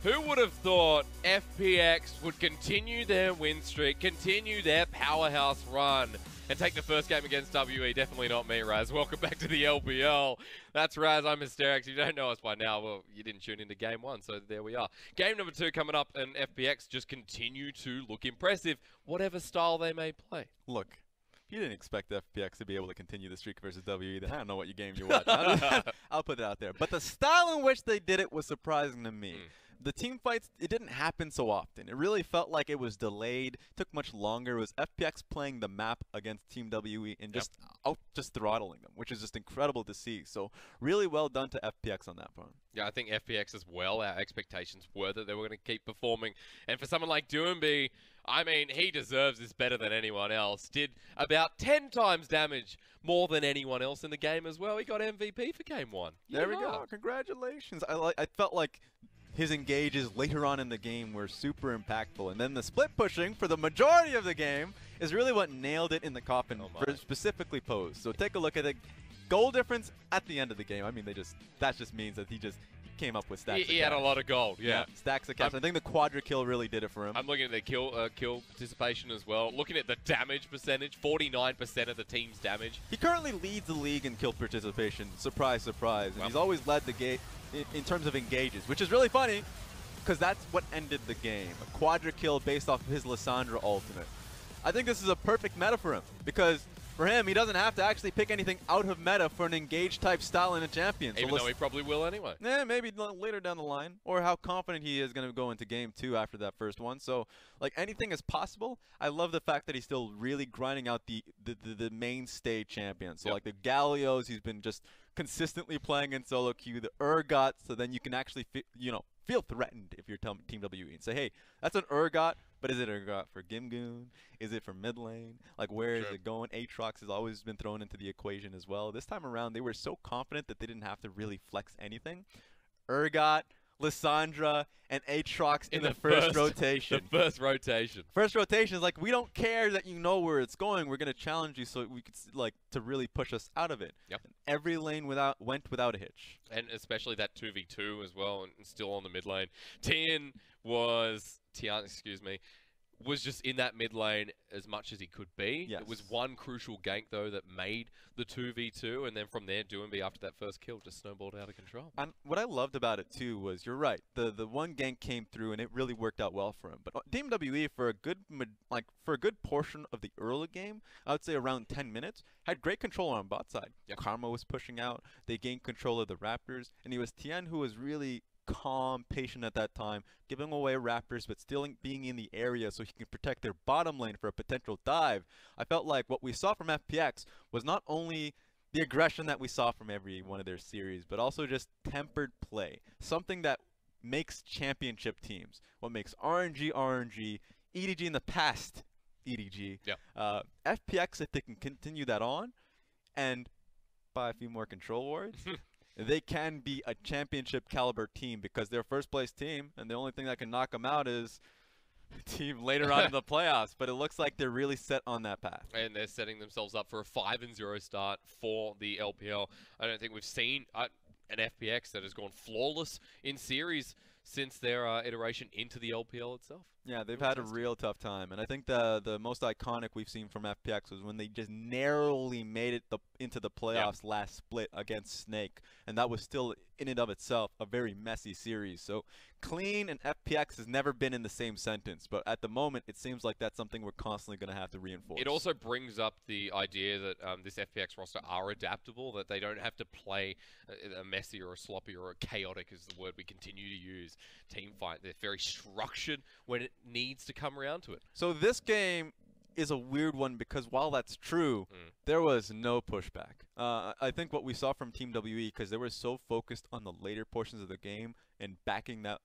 Who would have thought FPX would continue their win streak, continue their powerhouse run, and take the first game against WE? Definitely not me, Raz. Welcome back to the LPL. That's Raz, I'm FPX. You don't know us by now. Well, you didn't tune into game one, so there we are. Game number 2 coming up, and FPX just continue to look impressive, whatever style they may play. Look, if you didn't expect FPX to be able to continue the streak versus WE, then I don't know what game you watch. I'll put it out there. But the style in which they did it was surprising to me. The team fights, it didn't happen so often. It really felt like it was delayed, took much longer. It was FPX playing the map against Team WE and just throttling them, which is just incredible to see. So really well done to FPX on that front. Yeah, I think FPX as well, our expectations were that they were going to keep performing. And for someone like Doinb, I mean, he deserves this better than anyone else. Did about 10 times damage more than anyone else in the game as well. He got MVP for game 1. There we go. Congratulations. I felt like his engages later on in the game were super impactful. And then the split pushing for the majority of the game is really what nailed it in the coffin for specifically Pose. So take a look at the goal difference at the end of the game. I mean, that just means that he came up with stacks. He had a lot of gold, yeah. Stacks of cash. I think the quadra kill really did it for him. I'm looking at the kill participation as well. Looking at the damage percentage, 49% of the team's damage. He currently leads the league in kill participation. Surprise, surprise. And he's always led the game in terms of engages, which is really funny because that's what ended the game. A quadra kill based off of his Lissandra ultimate. I think this is a perfect meta for him because for him, he doesn't have to actually pick anything out of meta for an engage type style in a champion. Even though he probably will anyway. Yeah, maybe later down the line. Or how confident he is going to go into game 2 after that first one. So, like, anything is possible. I love the fact that he's still really grinding out the mainstay champions. So, like, the Gallios, he's been just consistently playing in solo queue. The Urgot, so then you can actually, feel threatened if you're Team WE and say, hey, that's an Urgot, but is it Urgot for GimGoon? Is it for mid lane? Like, where is it going? Aatrox has always been thrown into the equation as well. This time around, they were so confident that they didn't have to really flex anything. Urgot, Lissandra, and Aatrox in the first rotation. The first rotation. First rotation is like, we don't care that you know where it's going. We're going to challenge you so we could, like, to really push us out of it. Yep. And every lane went without a hitch. And especially that 2v2 as well, and still on the mid lane. Tian, excuse me, was just in that mid lane as much as he could be. Yes. It was one crucial gank, though, that made the 2v2, and then from there, Doinb, after that first kill, just snowballed out of control. And what I loved about it, too, was, you're right, the one gank came through, and it really worked out well for him. But Team WE, for a good portion of the early game, I would say around 10 minutes, had great control on bot side. Yep. Karma was pushing out, they gained control of the Raptors, and it was Tian who was really calm, patient at that time, giving away Raptors, but still being in the area so he can protect their bottom lane for a potential dive. I felt like what we saw from FPX was not only the aggression that we saw from every one of their series, but also just tempered play. Something that makes championship teams. What makes RNG, EDG in the past, EDG. Yeah. FPX, if they can continue that on and buy a few more control wards, they can be a championship caliber team because they're first place team, and the only thing that can knock them out is a team later on in the playoffs. But it looks like they're really set on that path. And they're setting themselves up for a 5-0 start for the LPL. I don't think we've seen an FPX that has gone flawless in series since their iteration into the LPL itself. Yeah, they've had a real tough time, and I think the most iconic we've seen from FPX was when they just narrowly made it into the playoffs last split against Snake, and that was still in and of itself a very messy series. So clean and FPX has never been in the same sentence, but at the moment it seems like that's something we're constantly going to have to reinforce. It also brings up the idea that this FPX roster are adaptable, that they don't have to play a messy or a sloppy or a chaotic is the word we continue to use team fight. They're very structured when it needs to come around to it. So this game is a weird one because while that's true, there was no pushback. I think what we saw from Team WE, because they were so focused on the later portions of the game and backing that,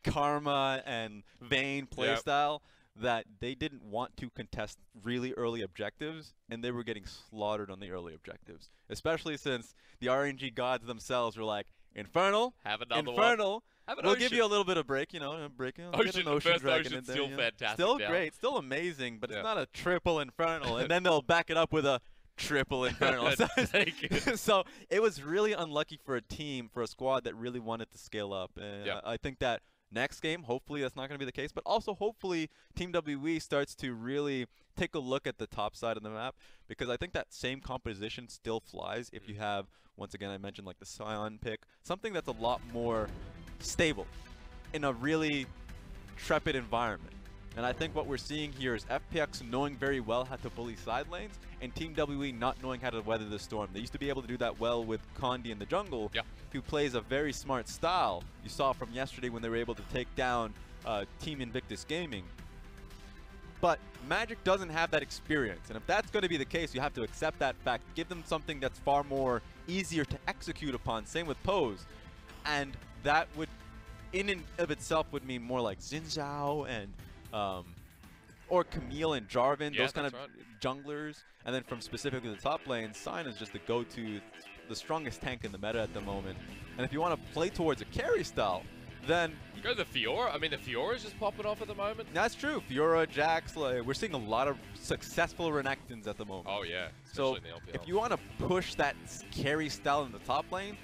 Karma and Vayne playstyle, that they didn't want to contest really early objectives, and they were getting slaughtered on the early objectives. Especially since the RNG gods themselves were like, Infernal, have another Infernal, one. We'll give you a little bit of break, breaking. Ocean Dragon still fantastic. Still great, still amazing, but it's not a triple Infernal. And then they'll back it up with a triple Infernal. Take it. So it was really unlucky for a squad that really wanted to scale up. And I think that next game, hopefully that's not going to be the case, but also hopefully Team WE starts to really take a look at the top side of the map, because I think that same composition still flies if you have, once again I mentioned like the Sion pick, something that's a lot more stable in a really trepid environment. And I think what we're seeing here is FPX knowing very well how to bully side lanes, and Team WE not knowing how to weather the storm. They used to be able to do that well with Condi in the jungle, who plays a very smart style. You saw from yesterday when they were able to take down Team Invictus Gaming. But Magic doesn't have that experience, and if that's going to be the case, you have to accept that fact. Give them something that's far more easier to execute upon. Same with Pose, and that would, in and of itself, would mean more like Xin Zhao and or Camille and Jarvan, those kind of junglers. And then from specifically the top lane, Sign is just the go-to, the strongest tank in the meta at the moment. And if you want to play towards a carry style, then you go the Fiora. I mean, the Fiora is just popping off at the moment. That's true. Fiora, Jax, like, we're seeing a lot of successful Renekton's at the moment. Oh yeah, so in the LPL. If you want to push that carry style in the top lane,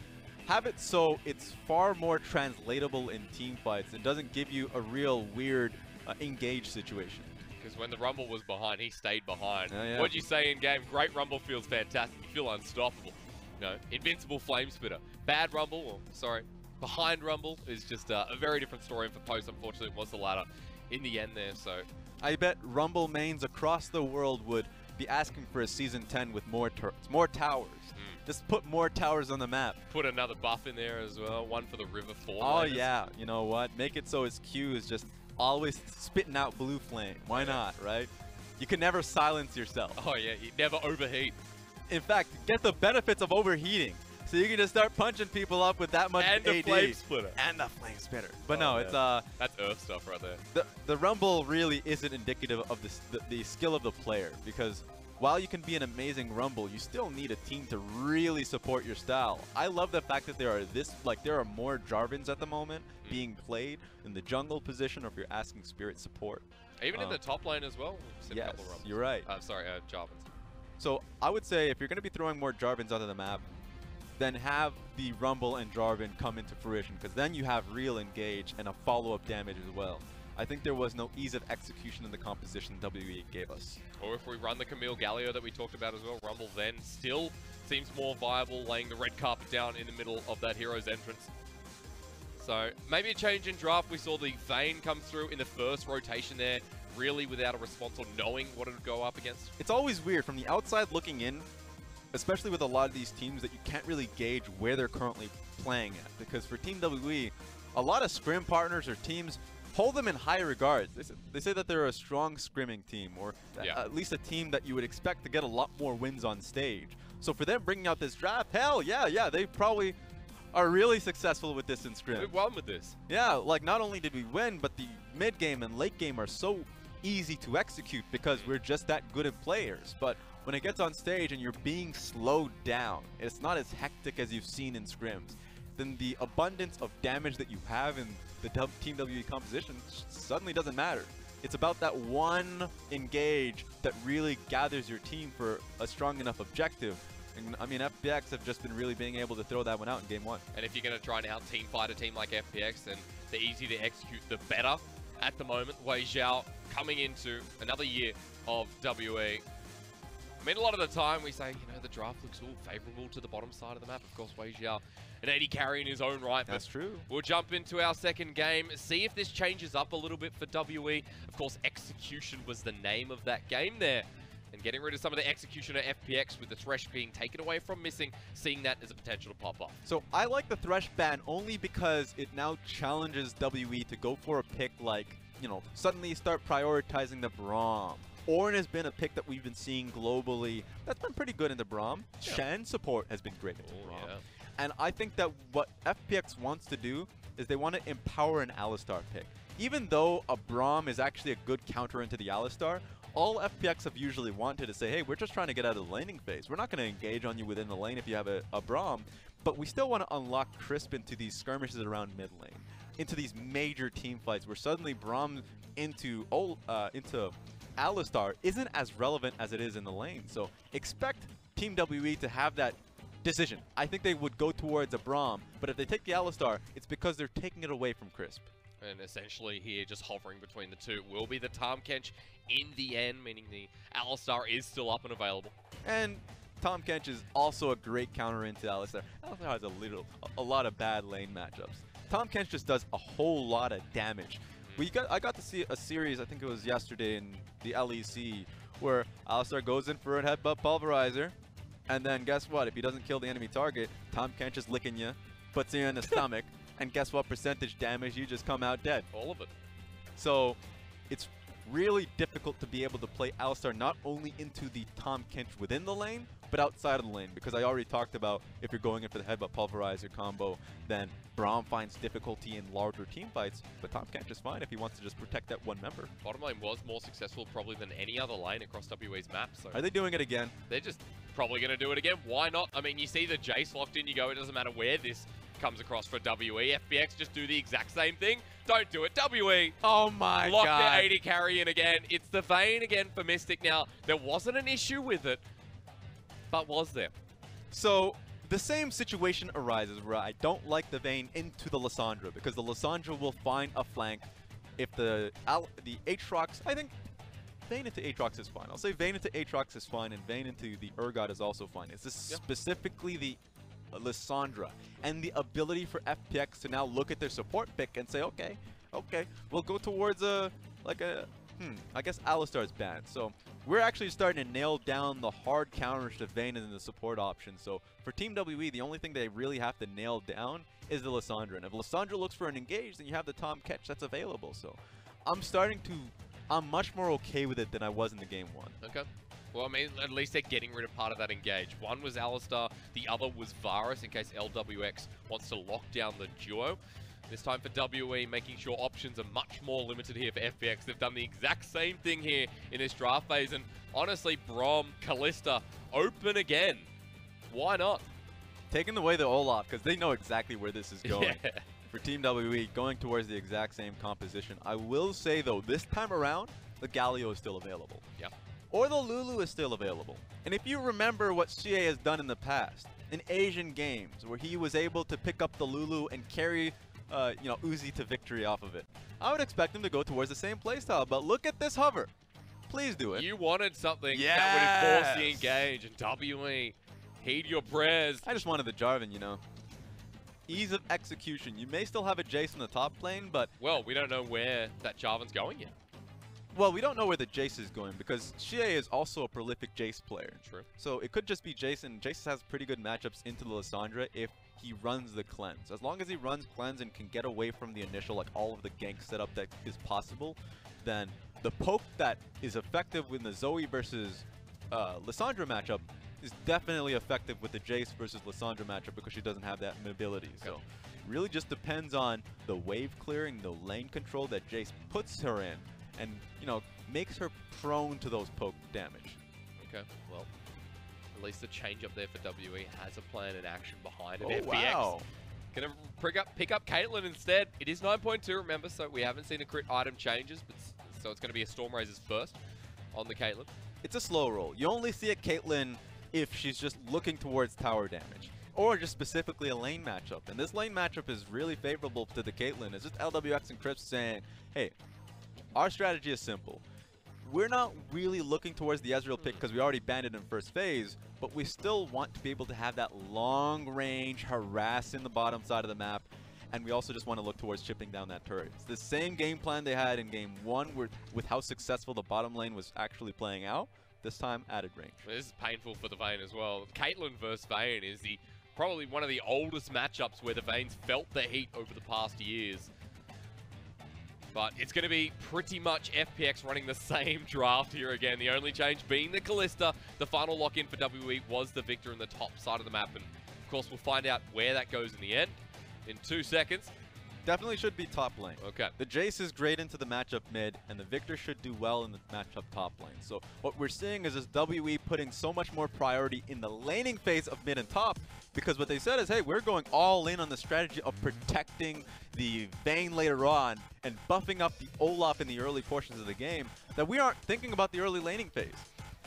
have it so it's far more translatable in team fights. It doesn't give you a real weird engage situation. Because when the Rumble was behind, he stayed behind. What'd you say in game? Great Rumble feels fantastic. You feel unstoppable. You know, invincible flame spitter. Bad Rumble, or sorry, behind Rumble is just a very different story. And for Post, unfortunately, it was the latter in the end there. So I bet Rumble mains across the world would be asking for a Season 10 with more towers. Just put more towers on the map. Put another buff in there as well. One for the River 4. Oh yeah, you know what? Make it so his Q is just always spitting out blue flame. Why not, right? You can never silence yourself. Oh yeah, you never overheat. In fact, get the benefits of overheating. So you can just start punching people up with that much AD. And the flame splitter. And the flame splitter. But no, it's that's Earth stuff right there. The Rumble really isn't indicative of the skill of the player, because while you can be an amazing Rumble, you still need a team to really support your style. I love the fact that there are more Jarvans at the moment being played in the jungle position, or if you're asking Spirit support. Even in the top lane as well. Yes, you're right. Sorry, Jarvans. So I would say if you're going to be throwing more Jarvans onto the map, then have the Rumble and Jarvan come into fruition, because then you have real engage and a follow-up damage as well. I think there was no ease of execution in the composition WE gave us. Or if we run the Camille Galio that we talked about as well, Rumble then still seems more viable, laying the red carpet down in the middle of that hero's entrance. So maybe a change in draft. We saw the Vayne come through in the first rotation there, really without a response or knowing what it would go up against. It's always weird from the outside looking in, especially with a lot of these teams, that you can't really gauge where they're currently playing at. Because for Team WE, a lot of scrim partners or teams hold them in high regard. They say that they're a strong scrimming team, or at least a team that you would expect to get a lot more wins on stage. So for them bringing out this draft, hell yeah, they probably are really successful with this in scrim. We won with this. Yeah, like not only did we win, but the mid game and late game are so easy to execute because we're just that good at players. But when it gets on stage and you're being slowed down, it's not as hectic as you've seen in scrims, then the abundance of damage that you have in the Team WE composition suddenly doesn't matter. It's about that one engage that really gathers your team for a strong enough objective. And I mean, FPX have just been really being able to throw that one out in game one. And if you're going to try and out-team fight a team like FPX, then the easier to execute, the better. At the moment, Wei Xiao coming into another year of WE. I mean, a lot of the time we say, you know, the draft looks all favorable to the bottom side of the map. Of course, Wei Xiao, an 80 carry in his own right. That's true. We'll jump into our second game, see if this changes up a little bit for WE. Of course, execution was the name of that game there. And getting rid of some of the execution at FPX with the Thresh being taken away from missing, seeing that as a potential to pop off. So I like the Thresh ban only because it now challenges WE to go for a pick like, you know, suddenly start prioritizing the Braum. Ornn has been a pick that we've been seeing globally. That's been pretty good in the Braum. Yeah. Shen support has been great in the Braum. Yeah. And I think that what FPX wants to do is they want to empower an Alistar pick. Even though a Braum is actually a good counter into the Alistar, all FPX have usually wanted to say, hey, we're just trying to get out of the laning phase. We're not going to engage on you within the lane if you have a Braum, but we still want to unlock Crisp into these skirmishes around mid lane, into these major team fights where suddenly Braum into Alistar isn't as relevant as it is in the lane. So expect Team WE to have that decision. I think they would go towards a Braum, but if they take the Alistar, it's because they're taking it away from Crisp. And essentially here, just hovering between the two, will be the Tahm Kench in the end, meaning the Alistar is still up and available. And Tahm Kench is also a great counter into Alistar. Alistar has a lot of bad lane matchups. Tahm Kench just does a whole lot of damage. I got to see a series, I think it was yesterday in the LEC, where Alistar goes in for a headbutt pulverizer, and then guess what? If he doesn't kill the enemy target, Tahm Kench is licking you, puts you in the stomach, and guess what percentage damage? You just come out dead. All of it. So it's really difficult to be able to play Alistar not only into the Tahm Kench within the lane, but outside of the lane, because I already talked about if you're going in for the headbutt pulverizer combo, then Braum finds difficulty in larger team fights, but Tahm Kench is fine if he wants to just protect that one member. Bottom lane was more successful probably than any other lane across WE's map. So are they doing it again? They're just probably going to do it again. Why not? I mean, you see the Jayce locked in, you go, it doesn't matter where this comes across for WE. FPX just do the exact same thing. Don't do it. WE. Oh my God. Lock the 80 carry in again. It's the Vayne again for Mystic. Now, there wasn't an issue with it, but was there? So the same situation arises where I don't like the Vayne into the Lissandra, because the Lissandra will find a flank. If the Aatrox, I think Vayne into Aatrox is fine. I'll say Vayne into Aatrox is fine, and Vayne into the Urgot is also fine. It's just specifically the Lissandra and the ability for FPX to now look at their support pick and say, okay, we'll go towards I guess Alistar's banned. So we're actually starting to nail down the hard counters to Vayne and the support option. So for Team WE, the only thing they really have to nail down is the Lissandra. And if Lissandra looks for an engage, then you have the Tahm Kench that's available. So I'm much more okay with it than I was in the game one. Okay. Well, I mean, at least they're getting rid of part of that engage. One was Alistar, the other was Varus, in case LWX wants to lock down the duo. This time for WE, making sure options are much more limited here for FPX. They've done the exact same thing here in this draft phase. And honestly, Braum, Kalista, open again. Why not? Taking away the Olaf, because they know exactly where this is going. Yeah. For Team WE, going towards the exact same composition. I will say, though, this time around, the Galio is still available. Yeah. Or the Lulu is still available. And if you remember what xiye has done in the past, in Asian games, where he was able to pick up the Lulu and carry Uzi to victory off of it, I would expect him to go towards the same playstyle. But look at this hover. Please do it. You wanted something that would force the engage, and WE, heed your prayers. I just wanted the Jarvan, you know. Ease of execution. You may still have a Jayce in the top lane, but... Well, we don't know where that Jarvan's going yet. Well, we don't know where the Jayce is going, because xiye is also a prolific Jayce player. True. So it could just be Jayce, and Jayce has pretty good matchups into the Lissandra if he runs the cleanse. As long as he runs cleanse and can get away from the initial, like all of the gank setup that is possible, then the poke that is effective in the Zoe versus Lissandra matchup is definitely effective with the Jayce versus Lissandra matchup, because she doesn't have that mobility. Okay. So really just depends on the wave clearing, the lane control that Jayce puts her in, and, you know, makes her prone to those poke damage. Okay, well, at least the change up there for WE has a plan in action behind it. Oh, FPX wow. Gonna pick up Caitlyn instead. It is 9.2, remember, so we haven't seen the crit item changes, but so it's going to be a Stormrazor's first on the Caitlyn. It's a slow roll. You only see a Caitlyn if she's just looking towards tower damage, or just specifically a lane matchup. And this lane matchup is really favorable to the Caitlyn. It's just LWX and Crisp saying, hey, our strategy is simple. We're not really looking towards the Ezreal pick because we already banned it in first phase, but we still want to be able to have that long range harass in the bottom side of the map, and we also just want to look towards chipping down that turret. It's the same game plan they had in game one with how successful the bottom lane was actually playing out, this time added range. This is painful for the Vayne as well. Caitlyn versus Vayne is probably one of the oldest matchups where the Vaynes felt the heat over the past years. But it's going to be pretty much FPX running the same draft here again. The only change being the Kalista. The final lock-in for WE was the Viktor in the top side of the map. And, of course, we'll find out where that goes in the end in 2 seconds. definitely should be top lane. Okay. The Jayce is great into the matchup mid, and the Viktor should do well in the matchup top lane. So what we're seeing is this WE putting so much more priority in the laning phase of mid and top, because what they said is, hey, we're going all in on the strategy of protecting the Vayne later on and buffing up the Olaf in the early portions of the game, that we aren't thinking about the early laning phase.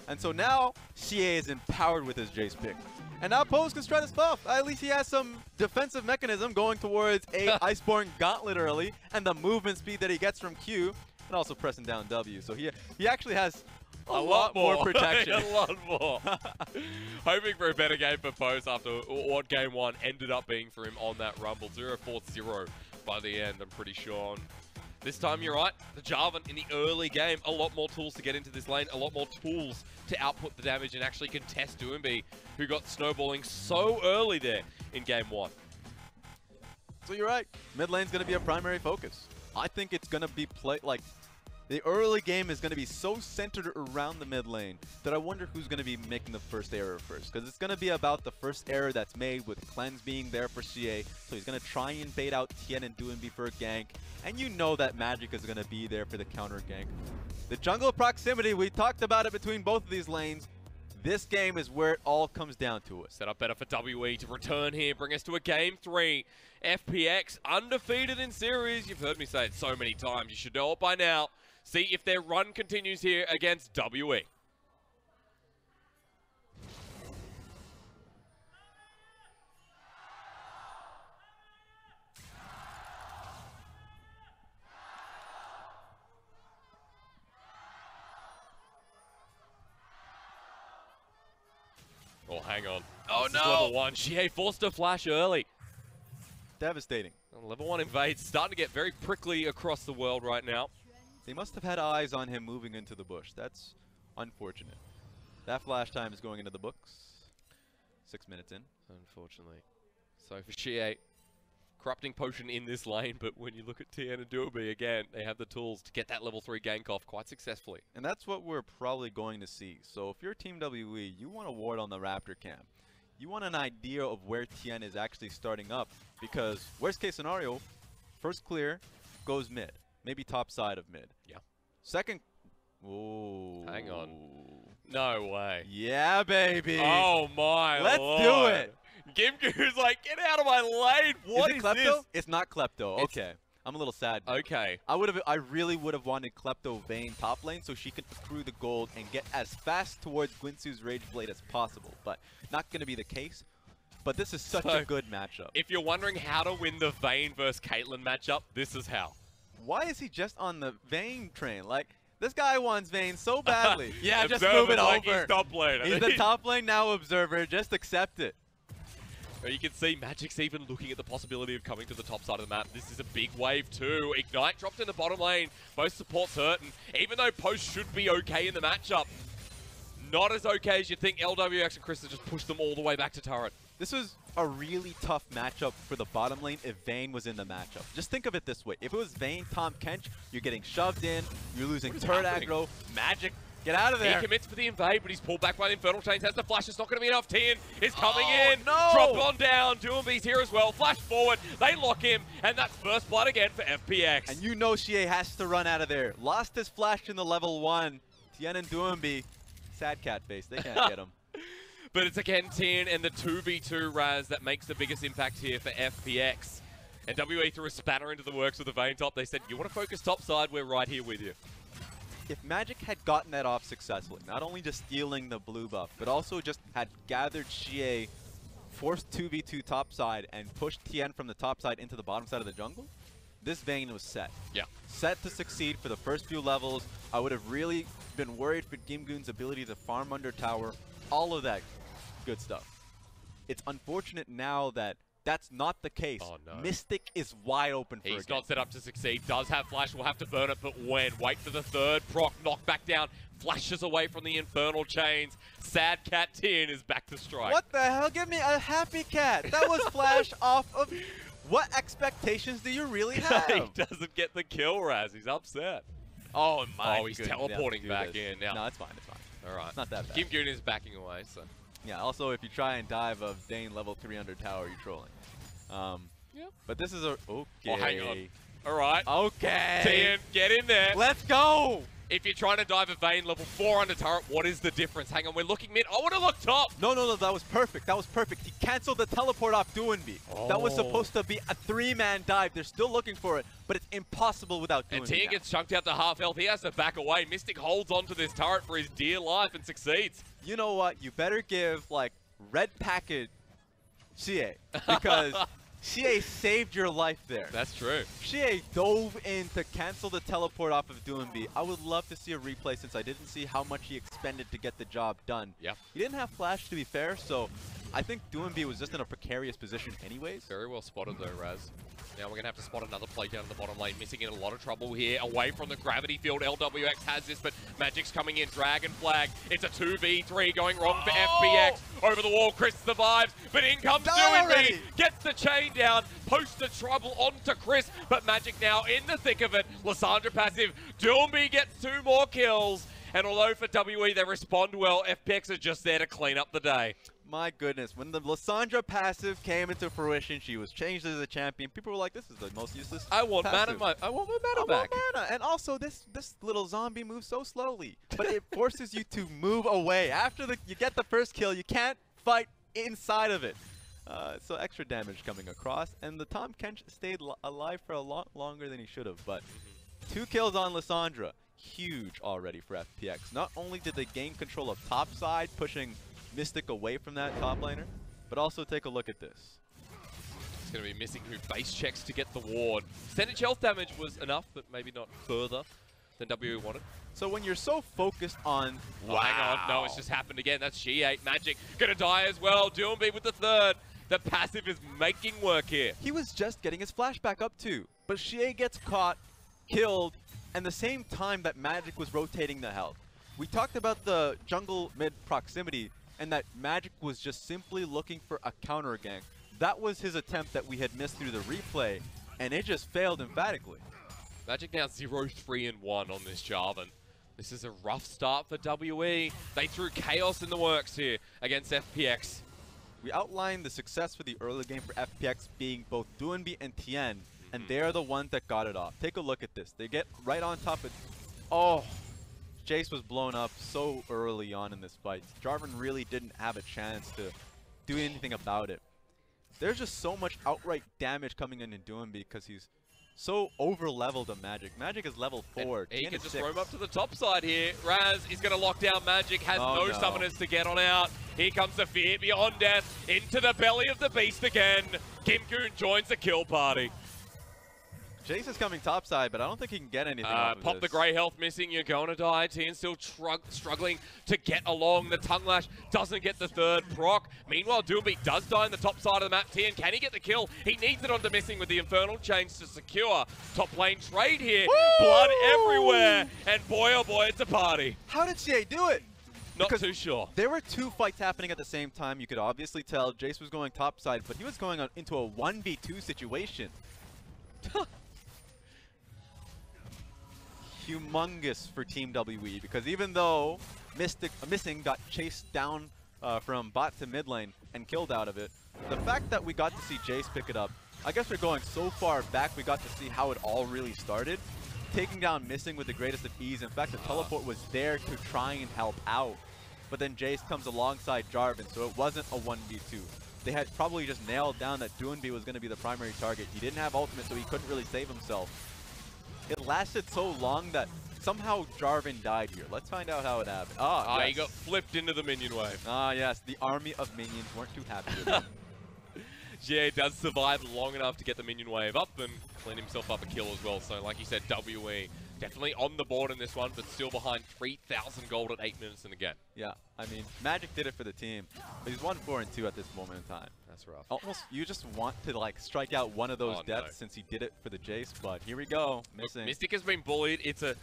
And so now xiye is empowered with his Jayce pick. And now Pose can try this buff. At least he has some defensive mechanism going towards a Iceborne Gauntlet early, and the movement speed that he gets from Q, and also pressing down W. So he actually has a lot more protection. A lot more. Hoping for a better game for Pose after what game 1 ended up being for him on that Rumble. 0-4-0 by the end, I'm pretty sure. This time, you're right, the Jarvan in the early game, a lot more tools to get into this lane, a lot more tools to output the damage and actually contest Doinb, who got snowballing so early there in game 1. So you're right, mid lane's going to be a primary focus. I think it's going to be the early game is going to be so centered around the mid lane that I wonder who's going to be making the first error first. Because it's going to be about the first error that's made with Cleanse being there for xiye. So he's going to try and bait out Tian and Doinb for a gank. And you know that Magic is going to be there for the counter gank. The jungle proximity, we talked about it between both of these lanes. This game is where it all comes down to it. Set up better for WE to return here, bring us to a game 3. FPX undefeated in series. You've heard me say it so many times. You should know it by now. See if their run continues here against WE. Oh, hang on. Oh, this no! Level 1. xiye forced a flash early. Devastating. Level 1 invades. Starting to get very prickly across the world right now. They must have had eyes on him moving into the bush. That's unfortunate. That flash time is going into the books. 6 minutes in. Unfortunately. So for xiye, corrupting potion in this lane, but when you look at Tian and Doinb again, they have the tools to get that level 3 gank off quite successfully. And that's what we're probably going to see. So if you're Team WE, you want to ward on the Raptor camp. You want an idea of where Tian is actually starting up, because worst case scenario, first clear goes mid. Maybe top side of mid. Yeah. Second. Ooh. Hang on. No way. Yeah, baby. Oh my Let's Lord. do it. GimGoon's like, get out of my lane. What is Klepto? this? It's not Klepto. Okay. I'm a little sad. Okay. I really would have wanted Klepto Vayne top lane so she could accrue the gold and get as fast towards Guinsoo's Rage Blade as possible. But not going to be the case. But this is such a good matchup. If you're wondering how to win the Vayne versus Caitlyn matchup, this is how. Why is he just on the Vayne train? Like, this guy wants Vayne so badly. Yeah, just Observer, move it like over. He's top lane. He's the top lane now, Observer. Just accept it. You can see Magic's even looking at the possibility of coming to the top side of the map. This is a big wave too. Ignite dropped in the bottom lane. Both supports hurt, and even though Post should be okay in the matchup, not as okay as you think. LWX and Chris just pushed them all the way back to turret. This was a really tough matchup for the bottom lane if Vayne was in the matchup. Just think of it this way. If it was Vayne, Tahm, Kench, you're getting shoved in, you're losing turret aggro, Magic, get out of there. He commits for the invade, but he's pulled back by the Infernal Chains, has the flash, it's not going to be enough. Tian is coming in, no! dropped on down, Doinb's here as well, flash forward, they lock him, and that's first blood again for FPX. And you know xiye has to run out of there. Lost his flash in the level 1. Tian and Doinb, sad cat face, they can't get him. But it's again Tian and the 2v2 Raz that makes the biggest impact here for FPX. And WE threw a spanner into the works with the Vayne top. They said, you want to focus top side, we're right here with you. If Magic had gotten that off successfully, not only just stealing the blue buff, but also just had gathered xiye, forced 2v2 top side, and pushed Tian from the top side into the bottom side of the jungle, this Vayne was set. Yeah. Set to succeed for the first few levels. I would have really been worried for GimGoon's ability to farm under tower, all of that good stuff. It's unfortunate now that that's not the case. Oh, no. Mystic is wide open for He's not set up to succeed. Does have flash. Will have to burn it, but when? Wait for the third. Proc knocked back down. Flashes away from the Infernal Chains. Sad Cat Tian is back to strike. What the hell? Give me a happy cat. That was flash off of... What expectations do you really have? He doesn't get the kill, Raz. He's upset. Oh, my Oh, he's teleporting back in now. No, it's fine. It's fine. All right. It's not that bad. GimGoon is backing away, so... Yeah, also, if you try and dive a Vayne level 300 tower, you're trolling. Yeah. But this is a... Okay. Oh, hang on. All right. Okay. Tian, get in there. Let's go! If you're trying to dive a Vayne level 4 under turret, what is the difference? Hang on, we're looking mid. I want to look top. No, that was perfect. That was perfect. He canceled the teleport off Doinb. Oh. That was supposed to be a 3-man dive. They're still looking for it, but it's impossible without Doinb. And Tian gets chunked out to half health. He has to back away. Mystic holds onto this turret for his dear life and succeeds. You know what? You better give, like, red packet xiye, because xiye saved your life there. That's true. xiye dove in to cancel the teleport off of Doinb. I would love to see a replay since I didn't see how much he expended to get the job done. Yeah. He didn't have flash, to be fair, so I think Doinb was just in a precarious position anyways. Very well spotted though, Raz. Now we're going to have to spot another play down in the bottom lane. Missing in a lot of trouble here. Away from the gravity field. LWX has this, but Magic's coming in. Dragon Flag. It's a 2v3 going wrong for FPX. Over the wall, Chris survives, but in comes Doinb. Gets the chain down. Posts the trouble onto Chris, but Magic now in the thick of it. Lissandra passive. Doinb gets 2 more kills. And although for WE they respond well, FPX are just there to clean up the day. My goodness, when the Lissandra passive came into fruition, she was changed as a champion. People were like, this is the most useless I want passive. mana back. And also, this little zombie moves so slowly, but it forces you to move away. After you get the first kill, you can't fight inside of it. So extra damage coming across, and the Tahm Kench stayed alive for a lot longer than he should have, but 2 kills on Lissandra. Huge already for FPX. Not only did they gain control of top side, pushing Mystic away from that top laner, but also take a look at this. It's going to be Missing who base checks to get the ward. Percentage health damage was enough, but maybe not further than WE wanted. So when you're so focused on... Oh, hang on. No, it's just happened again. That's xiye. Magic going to die as well. Doinb with the 3rd. The passive is making work here. He was just getting his flashback up too, but xiye gets caught, killed, and the same time that Magic was rotating the health. We talked about the jungle mid proximity, and that Magic was just simply looking for a counter gank. That was his attempt that we had missed through the replay, and it just failed emphatically. Magic now 0-3-1 on this Jarvan. This is a rough start for WE. They threw chaos in the works here against FPX. We outlined the success for the early game for FPX being both Doinb and Tian, and they are the ones that got it off. Take a look at this. They get right on top of... Oh! Jayce was blown up so early on in this fight. Jarvan really didn't have a chance to do anything about it. There's just so much outright damage coming in Doinb because he's so over-leveled to Magic. Magic is level 4. He can just roam up to the top side here. Raz is going to lock down Magic, has no summoners to get on out. Here comes the Fear Beyond Death into the belly of the beast again. GimGoon joins the kill party. Jayce is coming topside, but I don't think he can get anything off of Pop this. the grey health missing, you're going to die. Tian still struggling to get along. The Tongue Lash doesn't get the 3rd proc. Meanwhile, Doinb does die on the top side of the map. Tian, can he get the kill? He needs it onto Missing with the Infernal Chains to secure top lane trade here. Woo! Blood everywhere, and boy oh boy, it's a party. How did xiye do it? Not too sure. There were 2 fights happening at the same time. You could obviously tell Jayce was going topside, but he was going into a 1v2 situation. Humongous for Team WE, because even though Missing got chased down from bot to mid lane and killed out of it, the fact that we got to see Jayce pick it up, I guess we're going so far back we got to see how it all really started. Taking down Missing with the greatest of ease. In fact, the teleport was there to try and help out. But then Jayce comes alongside Jarvan, so it wasn't a 1v2. They had probably just nailed down that Doinb was going to be the primary target. He didn't have ultimate, so he couldn't really save himself. It lasted so long that somehow Jarvan died here. Let's find out how it happened. Yes. He got flipped into the minion wave. Yes, the army of minions weren't too happy with him. xiye does survive long enough to get the minion wave up and clean himself up a kill as well. So like you said, WE definitely on the board in this one, but still behind 3,000 gold at 8 minutes in the game. Yeah, I mean, Magic did it for the team, but he's 1-4-2 at this moment in time. That's rough. Almost, you just want to like strike out one of those deaths since he did it for the Jayce, but here we go. Missing. Look, Mystic has been bullied. It's a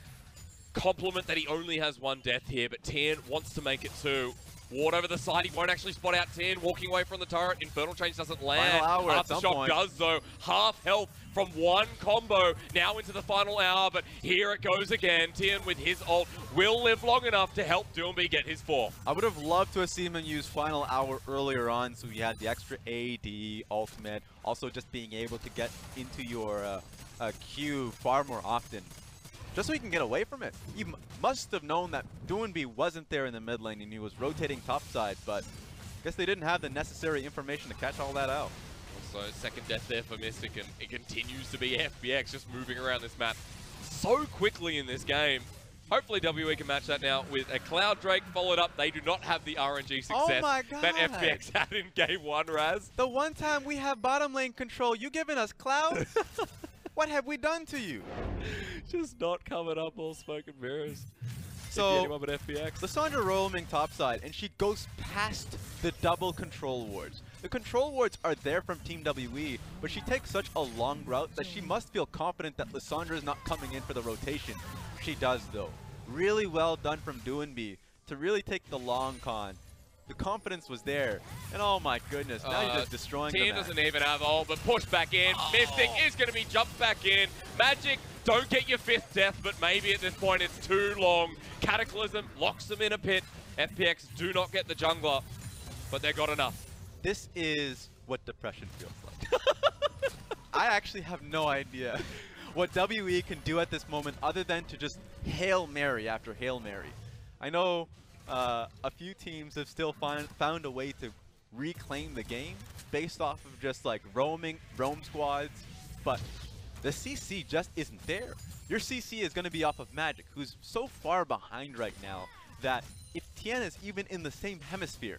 compliment that he only has 1 death here, but Tian wants to make it 2. Ward over the side. He won't actually spot out Tian. Walking away from the turret. Infernal Change doesn't land. Final hour at some Aftershock point. does, though. Half health from one combo. Now into the final hour, but here it goes again. Tian with his ult will live long enough to help Doinb get his 4th. I would have loved to have seen him use final hour earlier on, so he had the extra AD, ultimate, also just being able to get into your queue far more often. Just so he can get away from it. He must have known that Doinb wasn't there in the mid lane and he was rotating topside, but I guess they didn't have the necessary information to catch all that out. So second death there for Mystic, and it continues to be FPX just moving around this map so quickly in this game. Hopefully WE can match that now with a Cloud Drake followed up. They do not have the RNG success that FPX had in game 1, Raz. The one time we have bottom lane control, you giving us Cloud? What have we done to you? Just not coming up all smoke and mirrors. So, him up at FPX. Lissandra roaming topside, and she goes past the double control wards. The control wards are there from Team WE, but she takes such a long route that she must feel confident that Lissandra is not coming in for the rotation. She does, though. Really well done from Doinb to really take the long con. The confidence was there, and oh my goodness, now you're just destroying the Tian map. doesn't even have ult, but push back in. Mystic is going to be jumped back in. Magic, don't get your 5th death, but maybe at this point it's too long. Cataclysm locks them in a pit. FPX do not get the jungler, but they got enough. This is what depression feels like. I actually have no idea what WE can do at this moment other than to just Hail Mary after Hail Mary. I know a few teams have still found a way to reclaim the game based off of just like roam squads, but the CC just isn't there. Your CC is going to be off of Magic, who's so far behind right now that if Tian is even in the same hemisphere,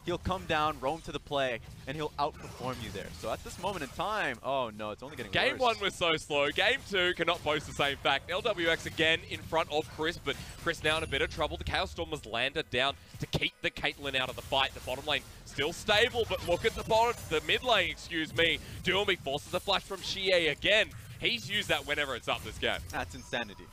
he'll come down, roam to the play, and he'll outperform you there. So at this moment in time, oh no, it's only getting worse. Game 1 was so slow. Game 2 cannot boast the same fact. LWX again in front of Chris, but Chris now in a bit of trouble. The Chaos Storm was landed down to keep the Caitlyn out of the fight. The bottom lane still stable, but look at the mid lane, excuse me. Doinb forces a flash from xiye again. He's used that whenever it's up this game. That's insanity.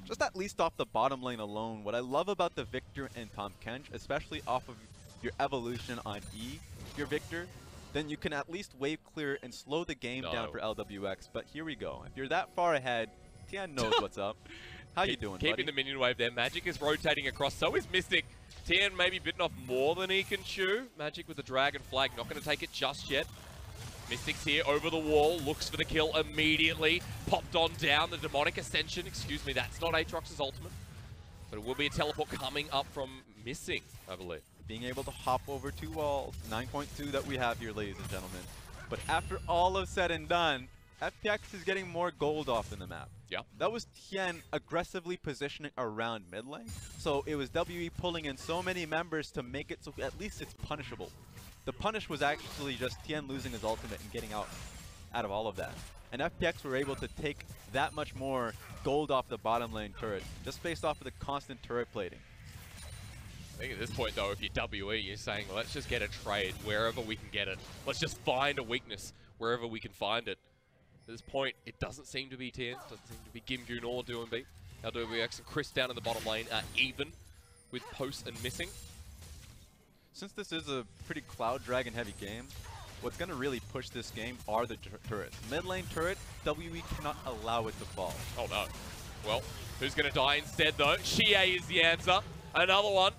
Just at least off the bottom lane alone, what I love about the Viktor and Tahm Kench, especially off of your evolution on E, your Viktor, then you can at least wave clear and slow the game down for LWX. But here we go. If you're that far ahead, Tian knows what's up. How you doing, Keeping buddy? the minion wave there. Magic is rotating across. So is Mystic. Tian maybe bitten off more than he can chew. Magic with the Dragon Flag. Not going to take it just yet. Mystic's here over the wall. Looks for the kill immediately. Popped on down. The Demonic Ascension. Excuse me, that's not Aatrox's ultimate. But it will be a teleport coming up from Missing, I believe. Being able to hop over 2 walls. 9.2 that we have here, ladies and gentlemen. But after all is said and done, FPX is getting more gold off in the map. Yeah. That was Tian aggressively positioning around mid lane. So it was WE pulling in so many members to make it so at least it's punishable. The punish was actually just Tian losing his ultimate and getting out of all of that. And FPX were able to take that much more gold off the bottom lane turret, just based off of the constant turret plating. I think at this point, though, if you're WE, you're saying, let's just get a trade wherever we can get it. Let's just find a weakness wherever we can find it. At this point, it doesn't seem to be Tian, doesn't seem to be GimGoon or Doinb. LWX and Chris down in the bottom lane are even with Post and Missing. Since this is a pretty Cloud Dragon heavy game, what's going to really push this game are the turrets. Mid lane turret, WE cannot allow it to fall. Oh no. Well, who's going to die instead, though? xiye is the answer. Another one.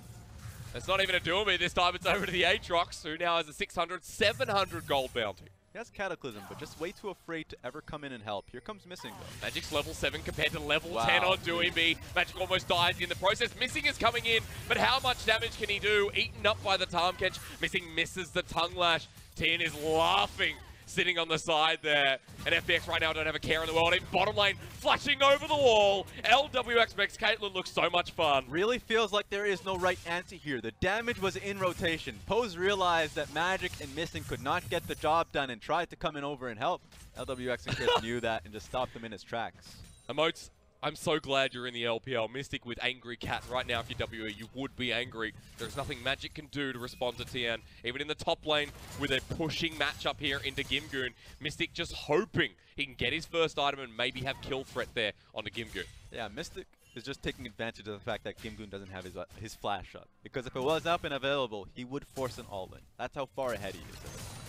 It's not even a Doinb this time, it's over to the Aatrox, who now has a 600, 700 gold bounty. He has Cataclysm, but just way too afraid to ever come in and help. Here comes Missing, though. Magic's level 7 compared to level 10 on Doinb. Magic almost dies in the process. Missing is coming in, but how much damage can he do? Eaten up by the Tahm Kench. Missing misses the tongue lash. Tian is laughing, sitting on the side there. And FPX right now don't have a care in the world. In bottom lane, flashing over the wall. LWX makes Caitlyn look so much fun. Really feels like there is no right answer here. The damage was in rotation. Pose realized that Magic and Missing could not get the job done and tried to come in over and help. LWX and Chris knew that and just stopped him in his tracks. Emotes, I'm so glad you're in the LPL. Mystic with Angry Cat. Right now, if you're WE, you would be angry. There's nothing Magic can do to respond to Tian. Even in the top lane, with a pushing matchup here into GimGoon, Mystic just hoping he can get his first item and maybe have kill threat there onto GimGoon. Yeah, Mystic is just taking advantage of the fact that GimGoon doesn't have his flash shot. Because if it was up and available, he would force an all-in. That's how far ahead he is.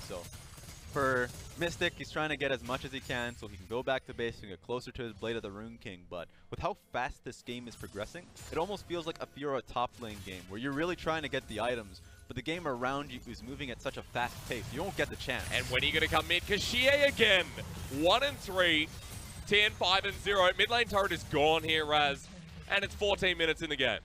So for Mystic, he's trying to get as much as he can so he can go back to base and get closer to his Blade of the Rune King. But with how fast this game is progressing, it almost feels like a Fiora top lane game where you're really trying to get the items, but the game around you is moving at such a fast pace. You don't get the chance. And when are you going to come mid? Because xiye again. 1 and 3. Tian 5 and 0. Mid lane turret is gone here, Raz. And it's 14 minutes in the game.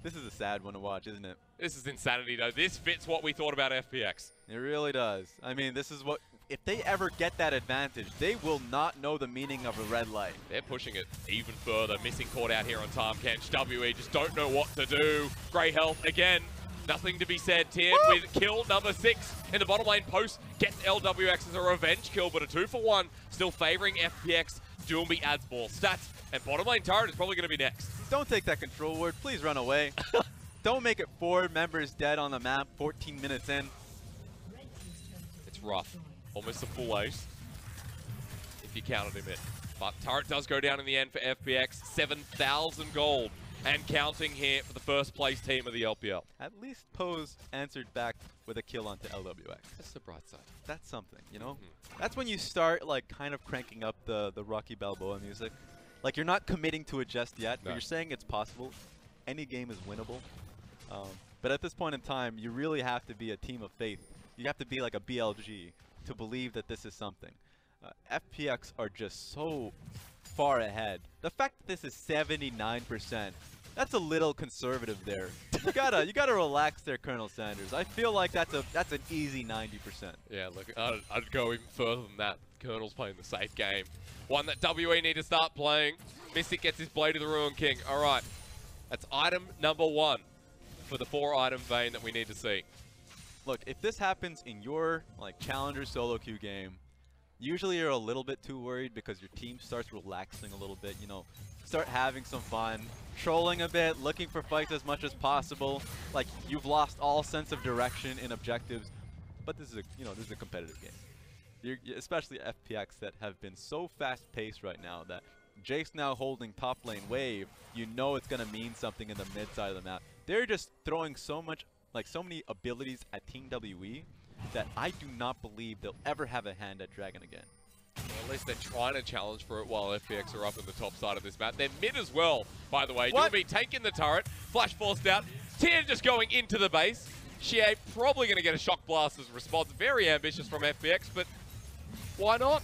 This is a sad one to watch, isn't it? This is insanity, though. This fits what we thought about FPX. It really does. I mean, this is what... If they ever get that advantage, they will not know the meaning of a red light. They're pushing it even further. Missing caught out here on Tahm. Kench, WE just don't know what to do. Great health again. Nothing to be said. Tian with kill number 6 in the bottom lane post. Gets LWX as a revenge kill, but a 2-for-1. Still favoring FPX. Doinb adds more stats. And bottom lane turret is probably going to be next. Don't take that control word. Please run away. Don't make it 4 members dead on the map 14 minutes in. It's rough. Almost a full ace. If you counted him in. But turret does go down in the end for FPX. 7,000 gold. And counting here for the first place team of the LPL. At least Pose answered back with a kill onto LWX. That's the bright side. That's something, you know? That's when you start like kind of cranking up the Rocky Balboa music. Like you're not committing to it just yet, but you're saying it's possible. Any game is winnable. But at this point in time, you really have to be a team of faith. You have to be like a BLG to believe that this is something. FPX are just so far ahead. The fact that this is 79%, that's a little conservative there. You gotta relax there, Colonel Sanders. I feel like that's an easy 90%. Yeah, look, I'd go even further than that. Colonel's playing the safe game. One that WE need to start playing. Mystic gets his Blade of the Ruin King. All right, that's item number 1 for the 4-item Vayne that we need to see. Look, if this happens in your like challenger solo queue game, usually you're a little bit too worried because your team starts relaxing a little bit, you know, start having some fun, trolling a bit, looking for fights as much as possible. Like you've lost all sense of direction in objectives, but this is a competitive game. Especially FPX that have been so fast-paced right now that Jayce now holding top lane wave, you know it's gonna mean something in the mid side of the map. They're just throwing so many abilities at Team WE that I do not believe they'll ever have a hand at Dragon again. Well, at least they're trying to challenge for it while FPX are up in the top side of this map. They're mid as well, by the way. Doinb taking the turret, flash forced out. Tian just going into the base. xiye probably going to get a shock blast as a response. Very ambitious from FPX, but why not?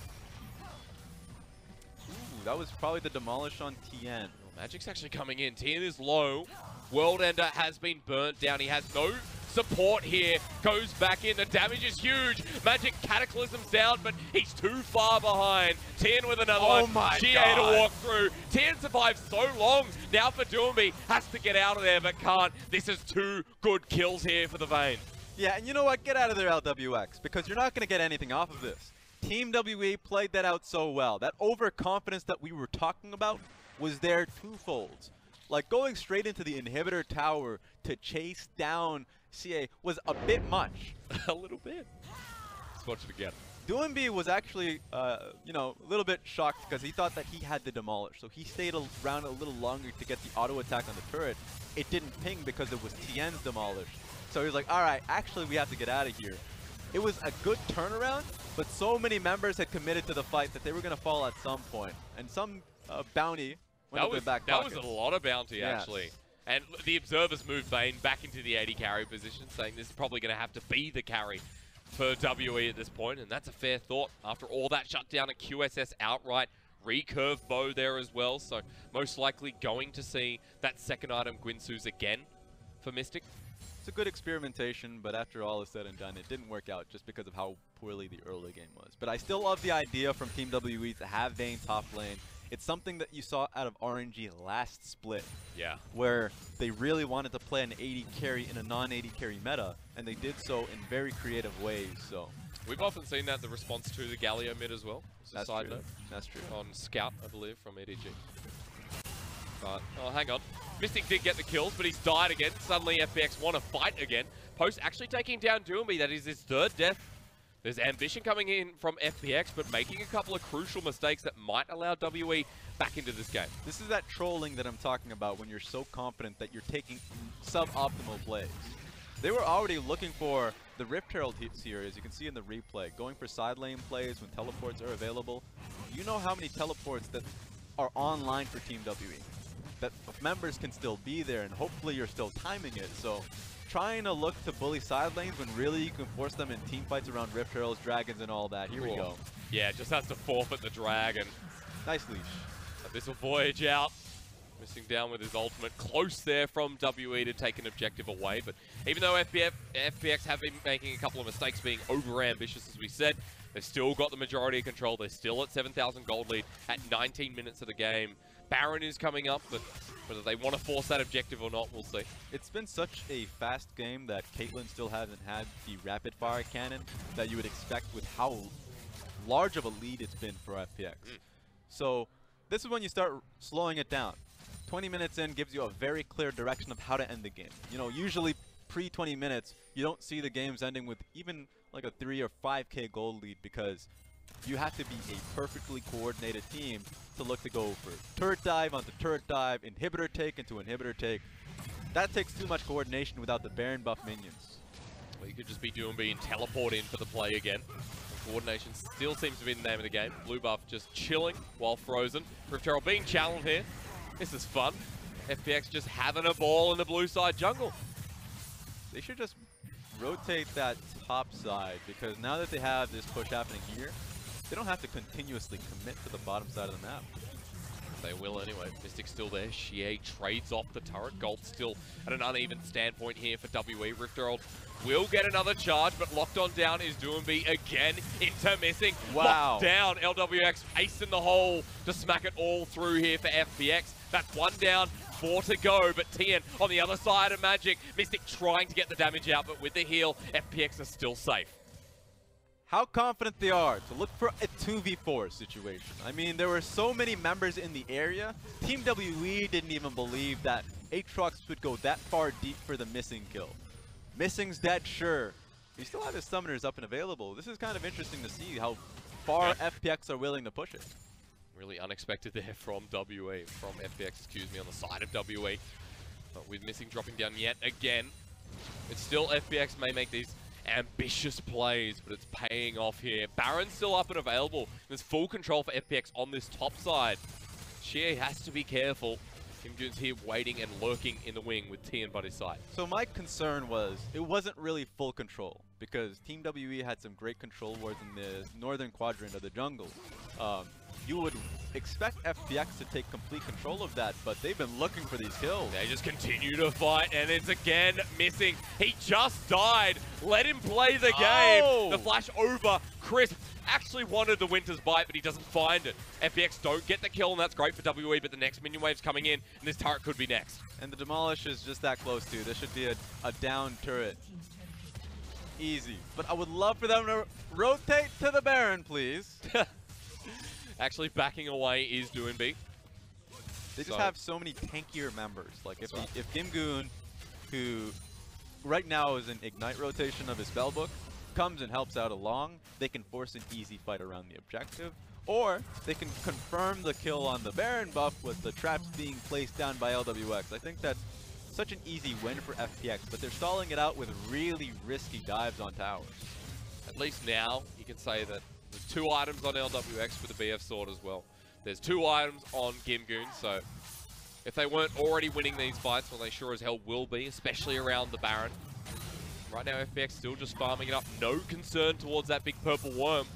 Ooh, that was probably the demolish on Tian. Well, Magic's actually coming in. Tian is low. World Ender has been burnt down. He has no support here. Goes back in. The damage is huge. Magic Cataclysm's down, but he's too far behind. Tian with another one. xiye to walk through. Tian survived so long. Now for Doinb. Has to get out of there, but can't. This is 2 good kills here for the Vayne. Yeah, and you know what? Get out of there, LWX, because you're not going to get anything off of this. Team WE played that out so well. That overconfidence that we were talking about was there twofold. Like going straight into the inhibitor tower to chase down xiye was a bit much. A little bit. Let's watch it again. Doinb was actually, you know, a little bit shocked because he thought that he had the demolish. So he stayed around a little longer to get the auto attack on the turret. It didn't ping because it was Tian's demolish. So he was like, all right, actually we have to get out of here. It was a good turnaround, but so many members had committed to the fight that they were going to fall at some point. And some bounty went up their back pocket. That was a lot of bounty, actually. And the observers moved Vayne back into the AD carry position, saying this is probably going to have to be the carry for WE at this point, and that's a fair thought. After all that shutdown at QSS outright, recurve bow there as well, so most likely going to see that second item Guinsoo's again for Mystic. It's a good experimentation, but after all is said and done, it didn't work out just because of how poorly the early game was. But I still love the idea from Team WE to have Vayne top lane. It's something that you saw out of RNG last split. Yeah. Where they really wanted to play an AD carry in a non-AD carry meta, and they did so in very creative ways, so. We've often seen that, the response to the Galio mid as well. That's side true. note. That's true. On Scout, I believe, from EDG. But, oh, hang on. Mystic did get the kills, but he's died again. Suddenly FPX want to fight again. Post actually taking down Doinb. That is his 3rd death There's ambition coming in from FPX, but making a couple of crucial mistakes that might allow WE back into this game. This is that trolling that I'm talking about when you're so confident that you're taking suboptimal plays. They were already looking for the Rift Herald here, as you can see in the replay, going for side lane plays when teleports are available. You know how many teleports that are online for Team WE? That members can still be there, and hopefully you're still timing it. So trying to look to bully side lanes when really you can force them in team fights around Rift Heralds, Dragons, and all that. Here we go. Yeah, just has to forfeit the Dragon. Nice leash. This will voyage out. Missing down with his ultimate. Close there from WE to take an objective away. But even though FPX have been making a couple of mistakes, being over-ambitious, as we said, they've still got the majority of control. They're still at 7,000 gold lead at 19 minutes of the game. Baron is coming up, but whether they want to force that objective or not, we'll see. It's been such a fast game that Caitlyn still hasn't had the rapid-fire cannon that you would expect with how large of a lead it's been for FPX. So this is when you start slowing it down. 20 minutes in gives you a very clear direction of how to end the game. You know, usually pre-20 minutes, you don't see the games ending with even like a 3 or 5k gold lead because you have to be a perfectly coordinated team to look to go for turret dive onto turret dive, inhibitor take into inhibitor take. That takes too much coordination without the Baron buff minions. Well, you could just be Doinb and teleport in for the play again. Coordination still seems to be the name of the game. Blue buff just chilling while frozen. Rift Herald being challenged here. This is fun. FPX just having a ball in the blue side jungle. They should just rotate that top side because now that they have this push happening here, they don't have to continuously commit to the bottom side of the map. They will anyway. Mystic's still there. Xiye trades off the turret. Gold still at an uneven standpoint here for WE. Rift Herald will get another charge, but locked on down is Doinb again into missing. Wow. Locked down. LWX ace in the hole to smack it all through here for FPX. That's 1 down, 4 to go, but Tian on the other side of Magic. Mystic trying to get the damage out, but with the heal, FPX are still safe. How confident they are to look for a 2v4 situation. I mean, there were so many members in the area. Team WE didn't even believe that Aatrox would go that far deep for the missing kill. Missing's dead, sure. He still have his summoners up and available. This is kind of interesting to see how far FPX are willing to push it. Really unexpected there from FPX, excuse me, on the side of WE. But with Missing dropping down yet again, it's still FPX may make these ambitious plays, but it's paying off here. Baron's still up and available. There's full control for FPX on this top side. xiye has to be careful. GimGoon's here waiting and lurking in the wing with Tian by his side. So my concern was, it wasn't really full control, because Team WE had some great control wards in the northern quadrant of the jungle. You would expect FPX to take complete control of that, but they've been looking for these kills. They just continue to fight, and it's again Missing. He just died. Let him play the game. The flash over. Crisp actually wanted the Winter's Bite, but he doesn't find it. FPX don't get the kill, and that's great for WE, but the next minion wave's coming in, and this turret could be next. And the Demolish is just that close, too. This should be a down turret. Easy. But I would love for them to rotate to the Baron, please. Actually backing away is Doinb. They just have so many tankier members. Like if GimGoon, who right now is in Ignite rotation of his spellbook, comes and helps out along, they can force an easy fight around the objective. Or they can confirm the kill on the Baron buff with the traps being placed down by LWX. I think that's such an easy win for FPX, but they're stalling it out with really risky dives on towers. At least now, you can say that there's 2 items on LWX for the BF sword as well. There's 2 items on GimGoon, so if they weren't already winning these fights, well, they sure as hell will be, especially around the Baron. Right now, FPX still just farming it up. No concern towards that big purple worm.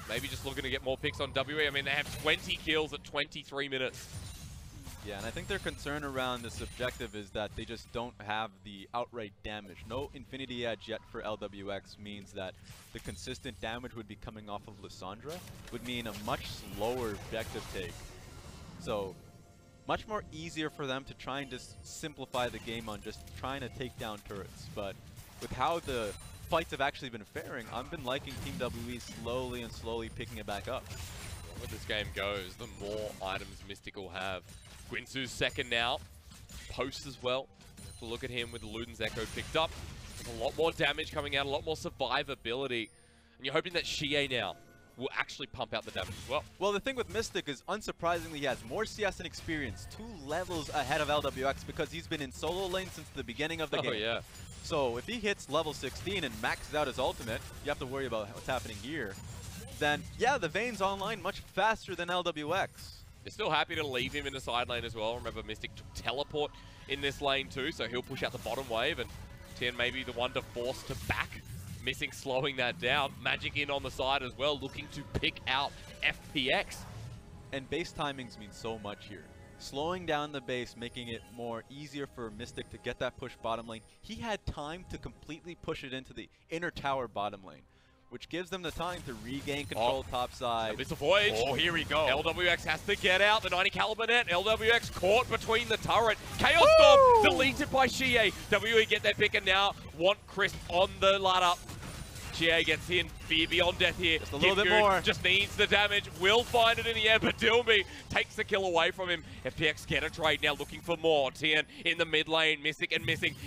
Maybe just looking to get more picks on WE. I mean, they have 20 kills at 23 minutes. Yeah, and I think their concern around this objective is that they just don't have the outright damage. No Infinity Edge yet for LWX means that the consistent damage would be coming off of Lissandra, would mean a much slower objective take. So, much more easier for them to try and just simplify the game on just trying to take down turrets. But with how the fights have actually been faring, I've been liking Team WE slowly and slowly picking it back up. The longer this game goes, the more items Mystic will have. Guinsoo's second now. Post as well. Have to look at him with the Luden's Echo picked up. There's a lot more damage coming out, a lot more survivability. And you're hoping that xiye now will actually pump out the damage as well. Well, the thing with Mystic is, unsurprisingly, he has more CS and experience, 2 levels ahead of LWX because he's been in solo lane since the beginning of the game. Yeah. So if he hits level 16 and maxes out his ultimate, you have to worry about what's happening here. Then, yeah, the Vayne's online much faster than LWX. They're still happy to leave him in the side lane as well. Remember, Mystic took teleport in this lane too, so he'll push out the bottom wave, and Tian may be the one to force to back. Missing, slowing that down. Magic in on the side as well, looking to pick out FPX. And base timings mean so much here. Slowing down the base, making it more easier for Mystic to get that push bottom lane. He had time to completely push it into the inner tower bottom lane, which gives them the time to regain control topside. It's a voyage. Oh, here we go. LWX has to get out. The 90 caliber net. LWX caught between the turret. Chaos Storm deleted by xiye. WE get their pick and now want Crisp on the ladder. xiye gets in, fear beyond death here. Just a little bit more. Just needs the damage, will find it in the air, but Doinb takes the kill away from him. FPX get a trade now, looking for more. Tian in the mid lane, missing,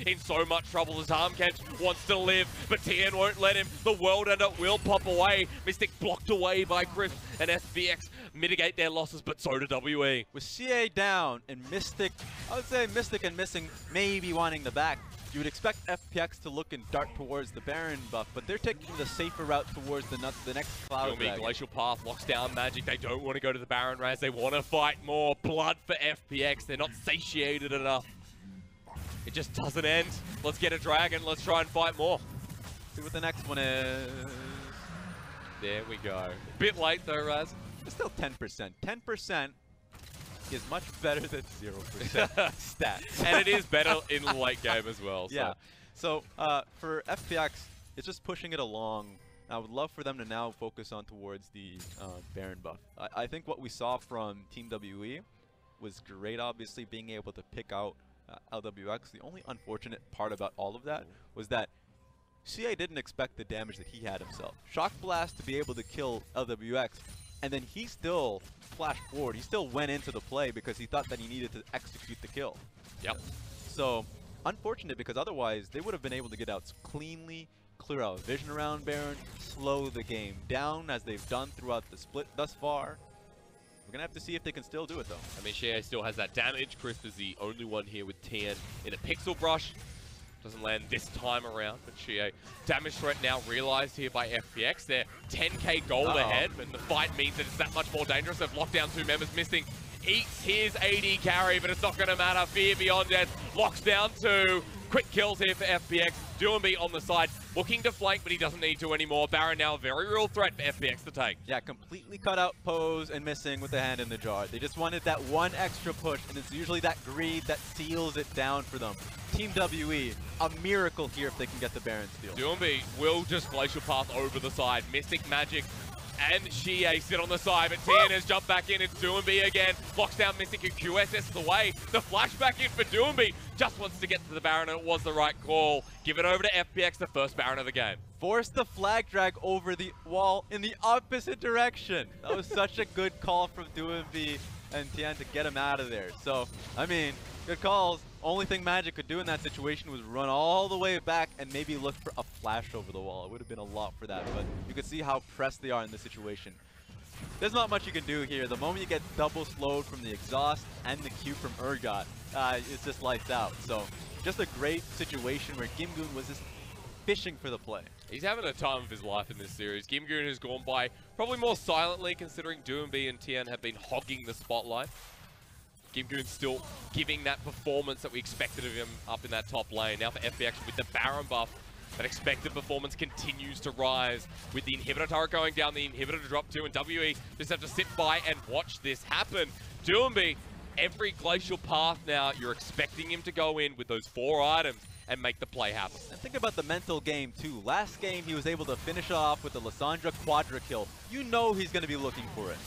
in so much trouble. The Tahm Kench wants to live, but Tian won't let him. The World Ender will pop away. Mystic blocked away by Crisp, and FPX mitigate their losses, but so do WE. With xiye down and Mystic, I would say Mystic and Missing maybe wanting the back, you would expect FPX to look and dart towards the Baron buff, but they're taking the safer route towards the next Cloud Dragon. Glacial Path locks down Magic. They don't want to go to the Baron Raz. They want to fight more. Blood for FPX. They're not satiated enough. It just doesn't end. Let's get a dragon. Let's try and fight more. See what the next one is. There we go. Bit late though, Raz. It's still 10%. 10% is much better than 0% stats. And it is better in the late game as well. So. Yeah. So for FPX, it's just pushing it along. I would love for them to now focus on towards the Baron buff. I think what we saw from Team WE was great, obviously, being able to pick out LWX. The only unfortunate part about all of that was that xiye didn't expect the damage that he had himself. Shock Blast to be able to kill LWX, and then he still flashed forward. He still went into the play because he thought that he needed to execute the kill. Yep. So, unfortunate, because otherwise they would have been able to get out cleanly, clear out vision around Baron, slow the game down as they've done throughout the split thus far. We're going to have to see if they can still do it, though. I mean, xiye still has that damage. Crisp is the only one here with Tian in a Pixel Brush. Doesn't land this time around, but xiye damage threat now realized here by FPX. They're 10k gold ahead, and the fight means that it's that much more dangerous. They've locked down 2 members. Missing eats his AD carry, but it's not going to matter. Fear beyond death locks down 2. Quick kills here for FPX. Doinb on the side, looking to flank, but he doesn't need to anymore. Baron now a very real threat for FPX to take. Yeah, completely cut out pose and Missing with the hand in the jar. They just wanted that one extra push, and it's usually that greed that seals it down for them. Team WE, a miracle here if they can get the Baron steal. Doinb will just Glacial Path over the side. Mystic, Magic, and xiye sit on the side, but Tian has jumped back in. It's Doinb again. Locks down Mystic and QSS the way. The flashback in for Doinb. Just wants to get to the Baron, and it was the right call. Give it over to FPX, the first Baron of the game. Force the flag drag over the wall in the opposite direction. That was such a good call from Doinb and Tian to get him out of there. So, I mean, good calls. Only thing Magic could do in that situation was run all the way back and maybe look for a flash over the wall. It would have been a lot for that, but you can see how pressed they are in this situation. There's not much you can do here. The moment you get double slowed from the exhaust and the Q from Urgot, it's just lights out. So, just a great situation where GimGoon was just fishing for the play. He's having a time of his life in this series. GimGoon has gone by probably more silently, considering Doinb and Tian have been hogging the spotlight. GimGoon still giving that performance that we expected of him up in that top lane. Now for FPX with the Baron buff, that expected performance continues to rise. With the inhibitor turret going down, the inhibitor to drop 2, and WE just have to sit by and watch this happen. Doinb, every Glacial Path now, you're expecting him to go in with those 4 items and make the play happen. And think about the mental game too. Last game he was able to finish off with the Lissandra quadra kill. You know he's going to be looking for it.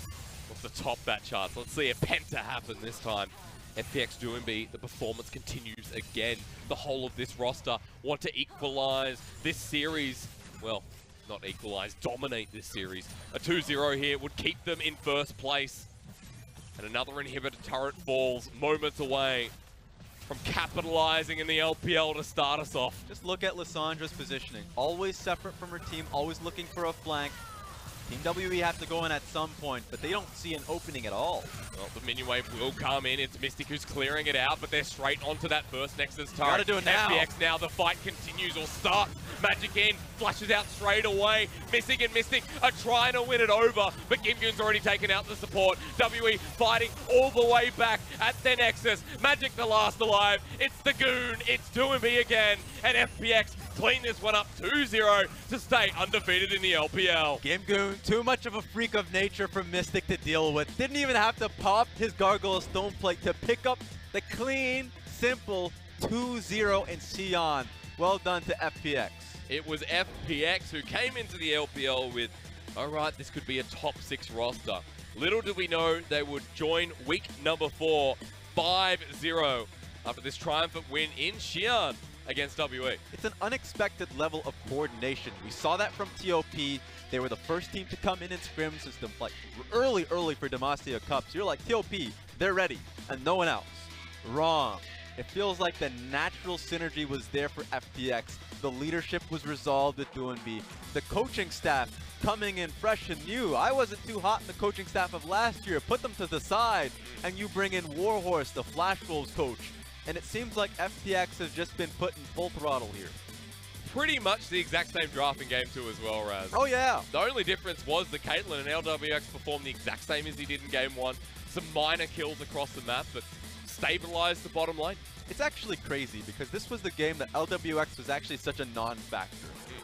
Wants to top that chart. So let's see a penta happen this time. FPX Doinb, the performance continues again. The whole of this roster want to equalize this series. Well, not equalize, dominate this series. A 2-0 here would keep them in first place. And another inhibitor turret falls moments away. from capitalizing in the LPL to start us off. Just look at Lissandra's positioning. Always separate from her team, always looking for a flank. Team WE have to go in at some point, but they don't see an opening at all. Well, the minion wave will come in. It's Mystic who's clearing it out, but they're straight onto that first Nexus turret. Gotta do it now. FPX now, the fight continues or starts. Magic in, flushes out straight away. Missing and Mystic are trying to win it over, but GimGoon's already taken out the support. WE fighting all the way back at their Nexus. Magic the last alive. It's the Goon, it's Doinb again, and FPX clean this one up 2-0 to stay undefeated in the LPL. GimGoon, too much of a freak of nature for Mystic to deal with. Didn't even have to pop his Gargoyle Stone Plate to pick up the clean, simple 2-0 in Tian. Well done to FPX. It was FPX who came into the LPL with, all right, this could be a top 6 roster. Little did we know they would join week number 4, 5-0, after this triumphant win in Xian against WE. It's an unexpected level of coordination. We saw that from TOP. They were the first team to come in scrims since the early for Demacia Cups. You're like, TOP, they're ready, and no one else. Wrong. It feels like the natural synergy was there for FPX. The leadership was resolved with Doinb. The coaching staff coming in fresh and new. I wasn't too hot in the coaching staff of last year. Put them to the side, and you bring in Warhorse, the Flash Wolves coach. And it seems like FPX has just been put in full throttle here. Pretty much the exact same draft in Game 2 as well, Raz. Oh, yeah. The only difference was the Caitlyn and LWX performed the exact same as he did in Game 1. Some minor kills across the map, but stabilized the bottom lane. It's actually crazy because this was the game that LWX was actually such a non-factor.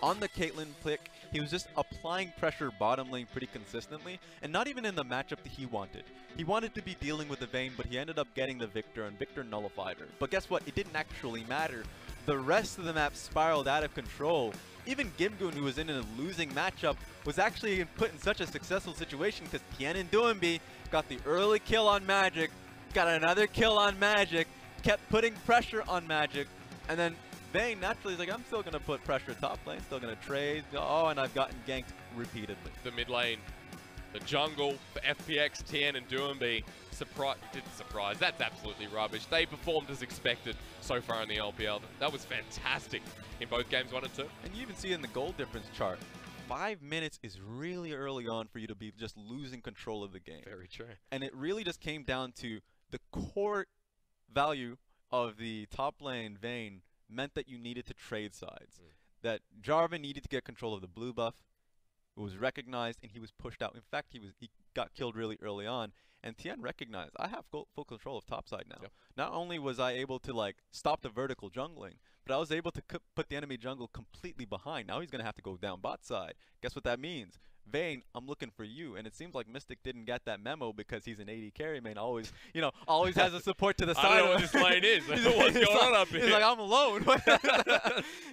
On the Caitlyn pick, he was just applying pressure bottom lane pretty consistently, and not even in the matchup that he wanted. He wanted to be dealing with the Vayne, but he ended up getting the Viktor, and Viktor nullified her. But guess what? It didn't actually matter. The rest of the map spiraled out of control. Even GimGoon, who was in a losing matchup, was actually put in such a successful situation because Tian and Doinb got the early kill on Magic, got another kill on Magic, kept putting pressure on Magic, and then Vayne naturally is like, I'm still going to put pressure top lane, still going to trade. Oh, and I've gotten ganked repeatedly. The mid lane, the jungle for FPX, Tian and Doinb, didn't surprise. That's absolutely rubbish. They performed as expected so far in the LPL. That was fantastic in both games 1 and 2. And you even see in the goal difference chart, 5 minutes is really early on for you to be just losing control of the game. Very true. And it really just came down to the core value of the top lane Vayne meant that you needed to trade sides. That Jarvan needed to get control of the blue buff. It was recognized and he was pushed out. In fact, he got killed really early on. And Tian recognized, I have full control of top side now. Yep. Not only was I able to like stop the vertical jungling, but I was able to put the enemy jungle completely behind. Now he's going to have to go down bot side. Guess what that means? Vayne, I'm looking for you. And it seems like Mystic didn't get that memo because he's an AD carry main. Always, you know, always has a support to the side. I don't know what this lane is. What's going on up here? He's like, I'm alone.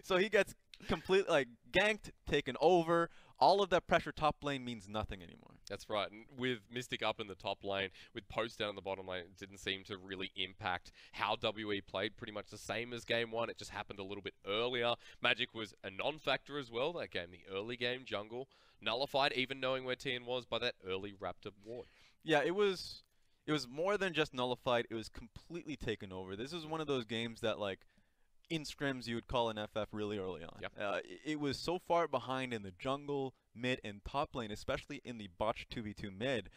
So he gets completely like ganked, taken over. All of that pressure top lane means nothing anymore. That's right. And with Mystic up in the top lane, with Post down in the bottom lane, it didn't seem to really impact how WE played. Pretty much the same as Game 1. It just happened a little bit earlier. Magic was a non-factor as well that game. The early game jungle nullified, even knowing where Tian was, by that early Raptor ward. Yeah, it was more than just nullified. It was completely taken over. This is one of those games that, like, in scrims you would call an FF really early on. Yep. It was so far behind in the jungle, mid, and top lane, especially in the botched 2v2 mid,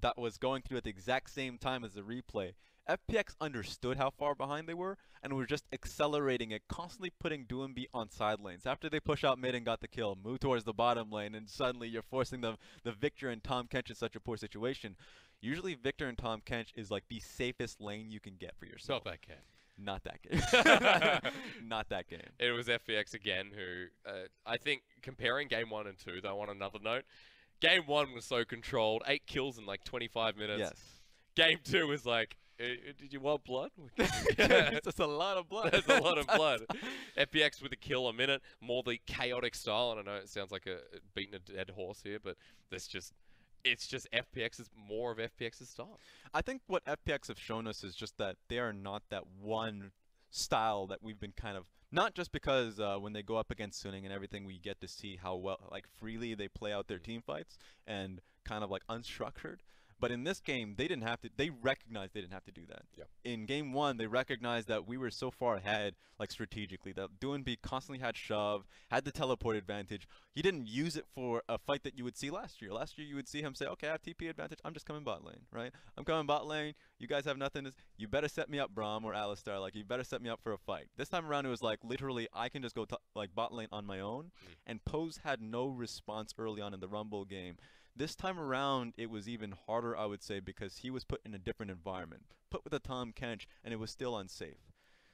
that was going through at the exact same time as the replay. FPX understood how far behind they were and were just accelerating it, constantly putting Doinb on side lanes. After they push out mid and got the kill, move towards the bottom lane, and suddenly you're forcing the Viktor and Tahm Kench in such a poor situation. Usually Viktor and Tahm Kench is like the safest lane you can get for yourself. Not that game. Not that game. Not that game. It was FPX again who, I think, comparing Game 1 and 2, though, on another note, Game 1 was so controlled, 8 kills in like 25 minutes. Yes. Game 2 was like, did you want blood? It's just a lot of blood. There's a lot of blood. FPX with a kill a minute, more the chaotic style. And I know it sounds like beating a dead horse here, but it's just more of FPX's style. I think what FPX have shown us is just that they are not that one style that we've been kind of, not just because when they go up against Suning and everything, we get to see how well, like, freely they play out their team fights and kind of like unstructured. But in this game, they didn't have to. They recognized they didn't have to do that. Yeah. In game 1, they recognized that we were so far ahead, like strategically, that Doinb constantly had shove, had the teleport advantage. He didn't use it for a fight that you would see last year. Last year, you would see him say, "Okay, I have TP advantage. I'm just coming bot lane, right? I'm coming bot lane. You guys have nothing. You better set me up, Braum or Alistar. Like, you better set me up for a fight." This time around, it was like literally, I can just go like bot lane on my own. And Pose had no response early on in the Rumble game. This time around, it was even harder, I would say, because he was put in a different environment, put with a Tahm Kench, and it was still unsafe.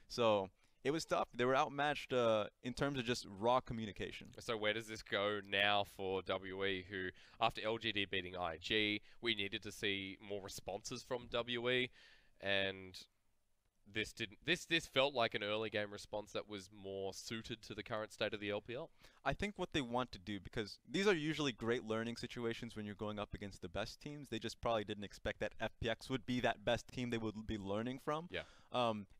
So it was tough. They were outmatched in terms of just raw communication. So where does this go now for WE, who, after LGD beating IG, we needed to see more responses from WE, and this felt like an early game response that was more suited to the current state of the LPL? I think what they want to do, because these are usually great learning situations when you're going up against the best teams, they just probably didn't expect that FPX would be that best team they would be learning from. Yeah.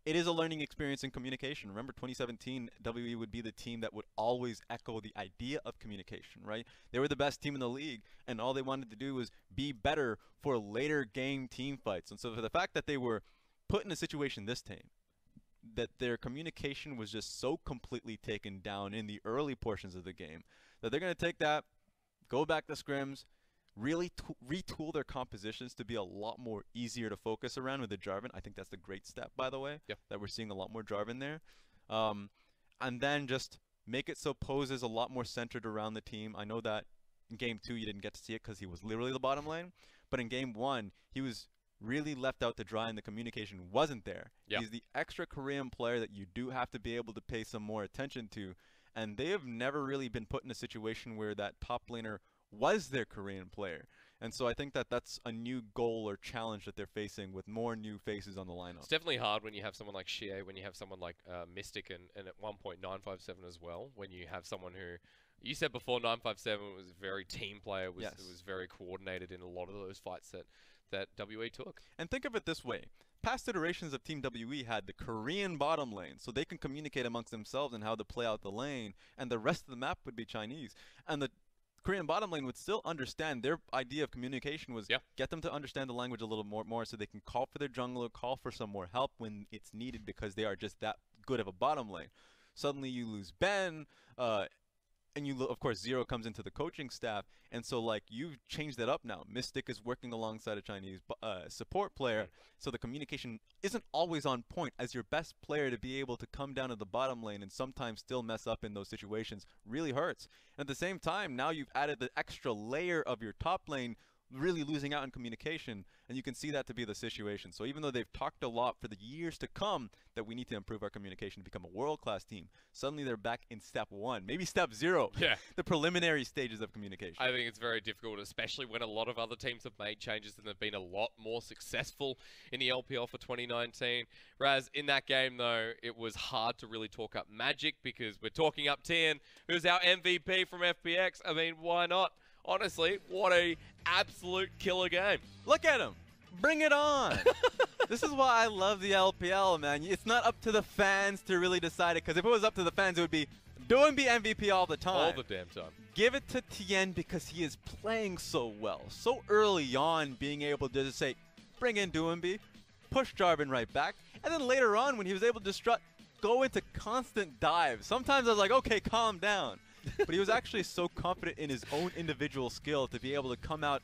It is a learning experience in communication. Remember 2017, WE would be the team that would always echo the idea of communication, right? They were the best team in the league, and all they wanted to do was be better for later game team fights. And so for the fact that they were put in a situation this time that their communication was just so completely taken down in the early portions of the game that they're going to take that, go back to scrims, really retool their compositions to be a lot more easier to focus around with the Jarvan. I think that's a great step, by the way, that we're seeing a lot more Jarvan there. And then just make it so Pose is a lot more centered around the team. I know that in game 2 you didn't get to see it because he was literally the bottom lane, but in game 1 he was really left out to dry and the communication wasn't there. Yep. He's the extra Korean player that you do have to be able to pay some more attention to, and they have never really been put in a situation where that top laner was their Korean player. And so I think that that's a new goal or challenge that they're facing with more new faces on the lineup. It's definitely hard when you have someone like xiye, when you have someone like Mystic, and at one point 957 as well, when you have someone who, you said before 957 was a very team player, it was very coordinated in a lot of those fights that WE took. And think of it this way. Past iterations of Team WE had the Korean bottom lane, so they can communicate amongst themselves and how to play out the lane, and the rest of the map would be Chinese. And the Korean bottom lane would still understand. Their idea of communication was get them to understand the language a little more so they can call for their jungler, call for some more help when it's needed because they are just that good of a bottom lane. Suddenly you lose Ben, and you, of course, Zero comes into the coaching staff, and so like you've changed that up now. Mystic is working alongside a Chinese support player, so the communication isn't always on point. As your best player, to be able to come down to the bottom lane and sometimes still mess up in those situations really hurts. And at the same time, now you've added the extra layer of your top lane really losing out in communication, and you can see that to be the situation. So even though they've talked a lot for the years to come that we need to improve our communication to become a world-class team, suddenly they're back in step 1, maybe step 0, the preliminary stages of communication. I think it's very difficult, especially when a lot of other teams have made changes and have been a lot more successful in the LPL for 2019. Raz, in that game though, it was hard to really talk up Magic because we're talking up Tian, who's our MVP from FPX. I mean, why not? Honestly, what a absolute killer game. Look at him. Bring it on. This is why I love the LPL, man. It's not up to the fans to really decide it, because if it was up to the fans, it would be Doinb MVP all the time. All the damn time. Give it to Tian because he is playing so well. So early on, being able to just say, bring in Doinb, push Jarvan right back, and then later on when he was able to go into constant dives. Sometimes I was like, okay, calm down. But he was actually so confident in his own individual skill to be able to come out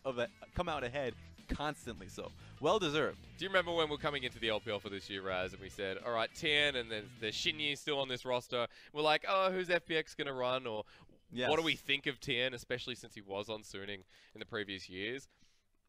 ahead constantly. So well deserved. Do you remember when we were coming into the LPL for this year, Raz, and we said, all right, Tian, and then there's xiye still on this roster. We're like, oh, who's FPX going to run? Or what do we think of Tian, especially since he was on Suning in the previous years?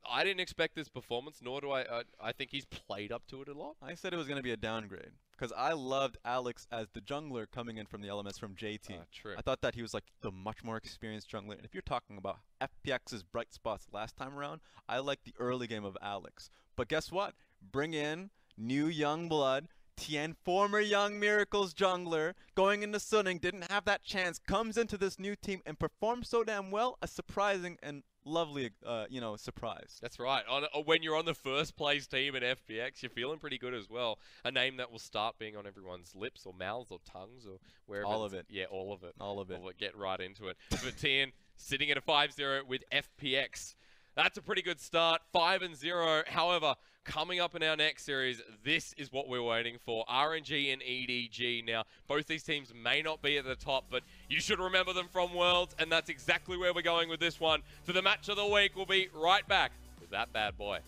I didn't expect this performance, nor do I think he's played up to it a lot. I said it was going to be a downgrade because I loved Alex as the jungler coming in from the LMS from JT. True. I thought that he was like the much more experienced jungler. And if you're talking about FPX's bright spots last time around, I like the early game of Alex. But guess what? Bring in new young blood. Tian, former Young Miracles jungler, going into Suning, didn't have that chance, comes into this new team and performs so damn well, a surprising and lovely, surprise. That's right. When you're on the first place team in FPX, you're feeling pretty good as well. A name that will start being on everyone's lips or mouths or tongues or wherever. All of it. Yeah, all of it. All of it. Get right into it. But Tian sitting at a 5-0 with FPX. That's a pretty good start, 5-0. However, coming up in our next series, this is what we're waiting for. RNG and EDG. Now, both these teams may not be at the top, but you should remember them from Worlds, and that's exactly where we're going with this one. So the match of the week will be right back with that bad boy.